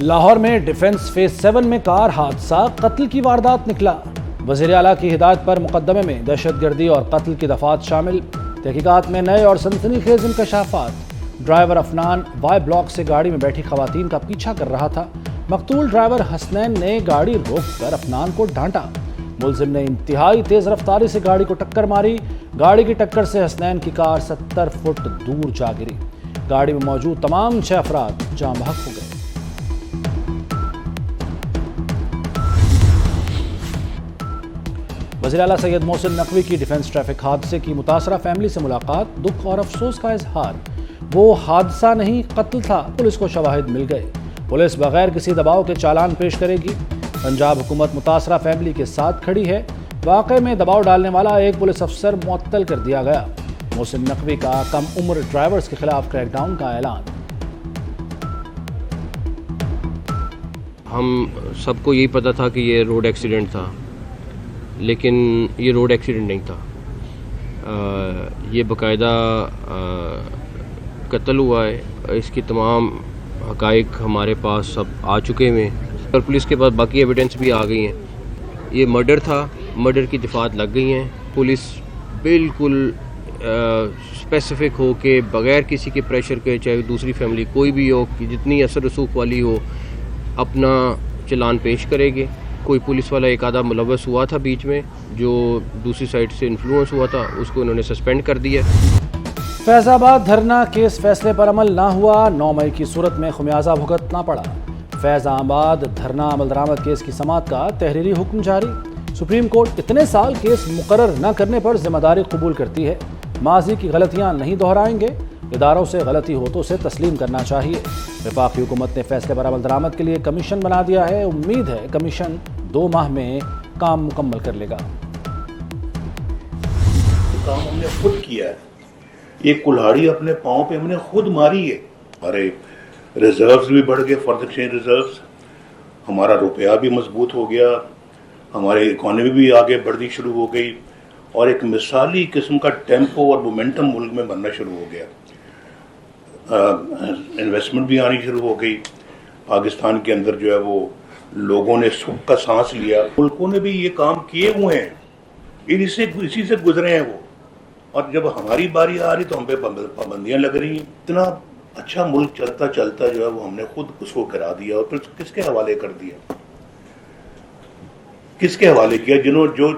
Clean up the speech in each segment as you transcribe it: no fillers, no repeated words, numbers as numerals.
لاہور میں defence phase 7 میں کار حادثہ قتل کی واردات نکلا۔ وزیر اعلیٰ کی ہدایت پر مقدمے میں دہشت گردی اور قتل کی دفعات شامل۔ تحقیقات میں نئے اور سنسنی خیز انکشافات۔ ڈرائیور افنان وائی بلاک سے گاڑی میں بیٹھی خواتین کا پیچھا کر رہا تھا۔ مقتول ڈرائیور حسنین نے گاڑی روک کر افنان کو ڈانٹا۔ ملزم نے انتہائی تیز رفتاری سے گاڑی کو ٹکر ماری۔ گاڑی کی ٹکر سے حسنین کی کار 70 فٹ دور جا گری۔ گاڑی میں موجود تمام 6 افراد جاں بحق ہو گئے۔ وزیر اعلیٰ سید محسن نقوی کی ڈیفنس ٹریفک حادثے کی متاثرہ فیملی سے ملاقات، دکھ اور افسوس کا اظہار۔ وہ حادثہ نہیں قتل تھا، پولیس کو شواہد مل گئے۔ پولیس بغیر کسی دباؤ کے چالان پیش کرے گی۔ پنجاب حکومت متاثرہ فیملی کے ساتھ کھڑی ہے۔ واقعے میں دباؤ ڈالنے والا ایک پولیس افسر معطل کر دیا گیا۔ محسن نقوی کا کم عمر ڈرائیورز کے خلاف کریک ڈاؤن کا اعلان۔ ہم سب کو یہی پتہ تھا کہ یہ روڈ ایکسیڈنٹ تھا، لیکن یہ روڈ ایکسیڈنٹ نہیں تھا، یہ باقاعدہ قتل ہوا ہے۔ اس کی تمام حقائق ہمارے پاس سب آ چکے ہیں اور پولیس کے پاس باقی ایویڈنس بھی آ گئی ہیں۔ یہ مرڈر تھا، مرڈر کی دفعات لگ گئی ہیں۔ پولیس بالکل اسپیسیفک ہو کہ بغیر کسی کے پریشر کے، چاہے دوسری فیملی کوئی بھی ہو، کہ جتنی اثر رسوخ والی ہو، اپنا چلان پیش کرے گی۔ کوئی پولیس والا ایک آدھا ملوث ہوا تھا بیچ میں، جو دوسری سائڈ سے انفلوئنس ہوا تھا، اس کو انہوں نے سسپینڈ کر دیا۔ فیض آباد دھرنا کیس فیصلے پر عمل نہ ہوا، 9 مئی کی صورت میں خمیازہ بھگتنا پڑا۔ فیض آباد دھرنا عمل درآمد کیس کی سماعت کا تحریری حکم جاری۔ سپریم کورٹ اتنے سال کیس مقرر نہ کرنے پر ذمہ داری قبول کرتی ہے۔ ماضی کی غلطیاں نہیں دہرائیں گے۔ اداروں سے غلطی ہو تو اسے تسلیم کرنا چاہیے۔ وفاقی حکومت نے فیصلے پر عمل درآمد کے لیے کمیشن بنا دیا ہے۔ امید ہے کمیشن 2 ماہ میں کام مکمل کر لے گا۔ کام ہم نے خود کیا ہے، یہ کلہاڑی اپنے پاؤں پہ ہم نے خود ماری ہے۔ ہمارے ریزروز بھی بڑھ گئے، فارن ایکسچینج ریزروز، ہمارا روپیہ بھی مضبوط ہو گیا، ہماری اکانومی بھی آگے بڑھنی شروع ہو گئی، اور ایک مثالی قسم کا ٹیمپو اور مومنٹم ملک میں بننا شروع ہو گیا۔ انویسٹمنٹ بھی آنی شروع ہو گئی۔ پاکستان کے اندر جو ہے وہ لوگوں نے سکھ کا سانس لیا۔ ملکوں نے بھی یہ کام کیے ہوئے ہیں، اسی سے گزرے ہیں وہ، اور جب ہماری باری آ رہی تو ہم پہ پابندیاں لگ رہی ہیں۔ اتنا اچھا ملک چلتا چلتا جو ہے وہ ہم نے خود اس کو کرا دیا، اور پھر کس کے حوالے کر دیا؟ کس کے حوالے کیا؟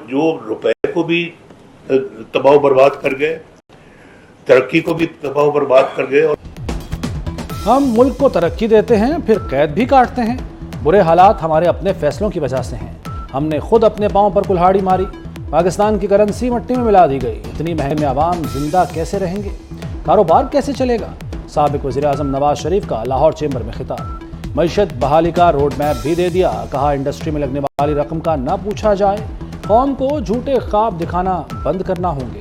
جو روپے کو بھی تباہ و برباد کر گئے، ترقی کو بھی تباہ و برباد کر گئے۔ ہم ملک کو ترقی دیتے ہیں پھر قید بھی کاٹتے ہیں۔ برے حالات ہمارے اپنے فیصلوں کی وجہ سے ہیں۔ ہم نے خود اپنے پاؤں پر کلہاڑی ماری۔ پاکستان کی کرنسی مٹی میں ملا دی گئی۔ اتنی مہنگائی میں عوام زندہ کیسے رہیں گے؟ کاروبار کیسے چلے گا؟ سابق وزیر اعظم نواز شریف کا لاہور چیمبر میں خطاب۔ معیشت بحالی کا روڈ میپ بھی دے دیا، کہا انڈسٹری میں لگنے والی رقم کا نہ پوچھا جائے، قوم کو جھوٹے خواب دکھانا بند کرنا ہوں گے۔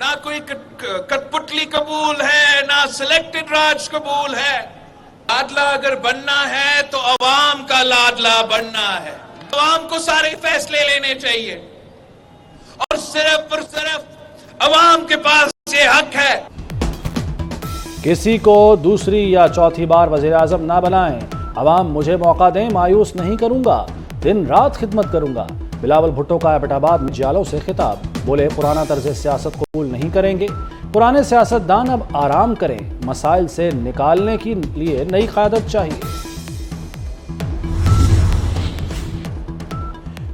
نہ کوئی کٹ پتلی قبول ہے، نہ سلیکٹڈ راج قبول ہے۔ لاڈلا اگر بننا ہے تو عوام کا لاڈلا بننا ہے۔ عوام کو سارے فیصلے لینے چاہیے، اور صرف عوام کے پاس یہ حق ہے۔ کسی کو دوسری یا چوتھی بار وزیر اعظم نہ بنائیں، عوام مجھے موقع دیں، مایوس نہیں کروں گا، دن رات خدمت کروں گا۔ بلاول بھٹو کا ایبٹ آباد میں جالوں سے خطاب، بولے پرانا طرز سیاست قبول نہیں کریں گے، پرانے سیاستدان اب آرام کریں، مسائل سے نکالنے کے لیے نئی قیادت چاہیے۔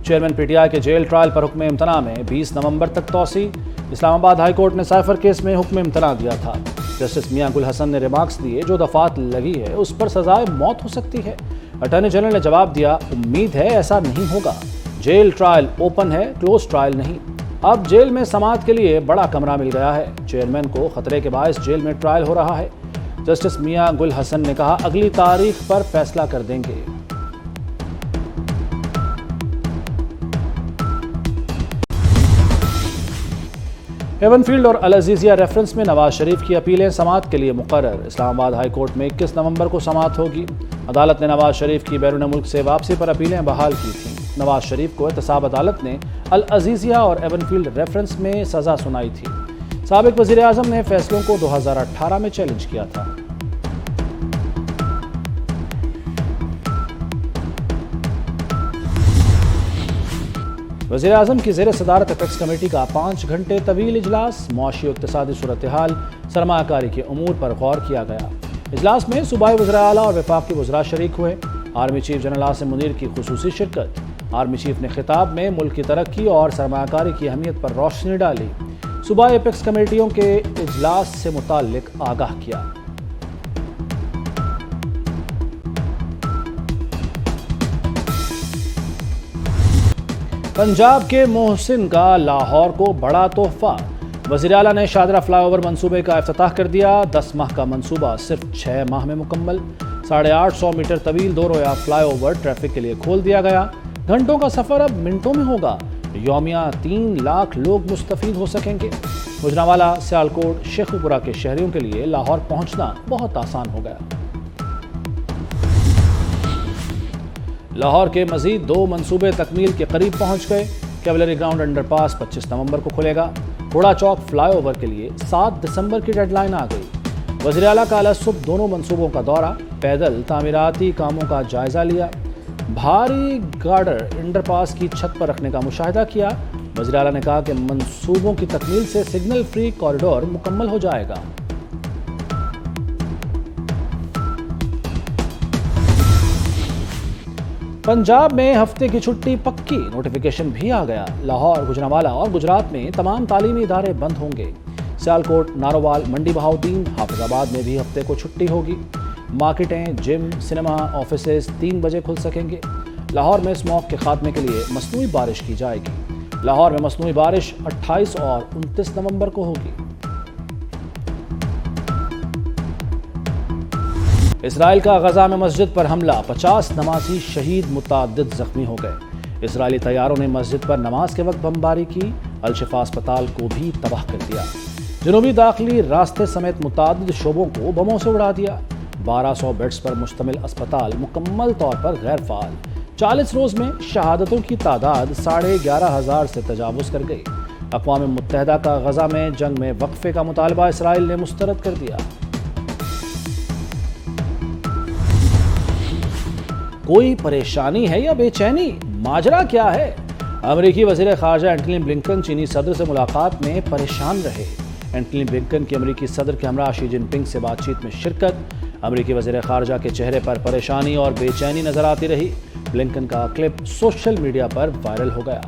چیئرمین پی ٹی آئی کے جیل ٹرائل پر حکم امتناع میں 20 نومبر تک توسیع۔ اسلام آباد ہائی کورٹ نے سائفر کیس میں حکم امتناع دیا تھا۔ جسٹس میاں گل حسن نے ریمارکس دیے، جو دفعات لگی ہے اس پر سزائے موت ہو سکتی ہے۔ اٹارنی جنرل نے جواب دیا، امید ہے ایسا نہیں ہوگا، جیل ٹرائل اوپن ہے، کلوز ٹرائل نہیں۔ اب جیل میں سماعت کے لیے بڑا کمرہ مل گیا ہے، چیئرمین کو خطرے کے باعث جیل میں ٹرائل ہو رہا ہے۔ جسٹس میاں گل حسن نے کہا، اگلی تاریخ پر فیصلہ کر دیں گے۔ ہیون فیلڈ اور العزیزیہ ریفرنس میں نواز شریف کی اپیلیں سماعت کے لیے مقرر۔ اسلام آباد ہائی کورٹ میں 21 نومبر کو سماعت ہوگی۔ عدالت نے نواز شریف کی بیرون ملک سے واپسی پر اپیلیں بحال کی تھیں۔ نواز شریف کو احتساب عدالت نے العزیزیہ اور ہیون فیلڈ ریفرنس میں سزا سنائی تھی۔ سابق وزیر اعظم نے فیصلوں کو 2018 میں چیلنج کیا تھا۔ وزیر اعظم کی زیر صدارت اپیکس کمیٹی کا 5 گھنٹے طویل اجلاس، معاشی و اقتصادی صورتحال، سرمایہ کاری کے امور پر غور کیا گیا۔ اجلاس میں صوبائی وزراء اعلیٰ اور وفاقی وزراء شریک ہوئے۔ Army chief general Asim Munir کی خصوصی شرکت۔ آرمی چیف نے خطاب میں ملک کی ترقی اور سرمایہ کاری کی اہمیت پر روشنی ڈالی۔ صوبائی اپیکس کمیٹیوں کے اجلاس سے متعلق آگاہ کیا۔ پنجاب کے محسن کا لاہور کو بڑا تحفہ، وزیر اعلیٰ نے شاہدرہ فلائی اوور منصوبے کا افتتاح کر دیا۔ 10 ماہ کا منصوبہ صرف 6 ماہ میں مکمل۔ 850 میٹر طویل 2 رویہ فلائی اوور ٹریفک کے لیے کھول دیا گیا۔ گھنٹوں کا سفر اب منٹوں میں ہوگا۔ یومیہ 3 لاکھ لوگ مستفید ہو سکیں گے۔ گوجرانوالہ، سیالکوٹ، شیخوپورہ کے شہریوں کے لیے لاہور پہنچنا بہت آسان ہو گیا۔ لاہور کے مزید 2 منصوبے تکمیل کے قریب پہنچ گئے۔ کیولری گراؤنڈ انڈر پاس 25 نومبر کو کھلے گا۔ گھوڑا چوک فلائی اوور کے لیے 7 دسمبر کی ڈیڈ لائن آ گئی۔ وزیر اعلیٰ کا صبح دونوں منصوبوں کا دورہ، پیدل تعمیراتی کاموں کا جائزہ لیا۔ بھاری گارڈر انڈر پاس کی چھت پر رکھنے کا مشاہدہ کیا۔ وزیر اعلیٰ نے کہا کہ منصوبوں کی تکمیل سے سگنل فری کوریڈور مکمل ہو جائے گا۔ پنجاب میں ہفتے کی چھٹی پکی، نوٹیفیکیشن بھی آ گیا۔ لاہور، گوجرانوالہ اور گجرات میں تمام تعلیمی ادارے بند ہوں گے۔ سیالکوٹ، نارووال، منڈی بہاؤدین، حافظ آباد میں بھی ہفتے کو چھٹی ہوگی۔ مارکیٹیں، جم، سنیما، آفیسز 3 بجے کھل سکیں گے۔ لاہور میں اسموگ کے خاتمے کے لیے مصنوعی بارش کی جائے گی۔ لاہور میں مصنوعی بارش 28 اور 29 نومبر کو ہوگی۔ اسرائیل کا غزہ میں مسجد پر حملہ، 50 نمازی شہید، متعدد زخمی ہو گئے۔ اسرائیلی طیاروں نے مسجد پر نماز کے وقت بمباری کی، الشفا اسپتال کو بھی تباہ کر دیا۔ جنوبی داخلی راستے سمیت متعدد شعبوں کو بموں سے اڑا دیا۔ 1200 بیڈز پر مشتمل اسپتال مکمل طور پر غیر فعال۔ 40 روز میں شہادتوں کی تعداد 11,500 سے تجاوز کر گئی۔ اقوام متحدہ کا غزہ میں جنگ میں وقفے کا مطالبہ اسرائیل نے مسترد کر دیا۔ کوئی پریشانی ہے یا بے چینی؟ ماجرا کیا ہے؟ امریکی وزیر خارجہ اینٹنی بلنکن چینی صدر سے ملاقات میں پریشان رہے۔ اینٹنی بلنکن کی امریکی صدر کے ہمراہ شی جن پنگ سے بات چیت میں شرکت۔ امریکی وزیر خارجہ کے چہرے پر پریشانی اور بے چینی نظر آتی رہی۔ بلنکن کا کلپ سوشل میڈیا پر وائرل ہو گیا۔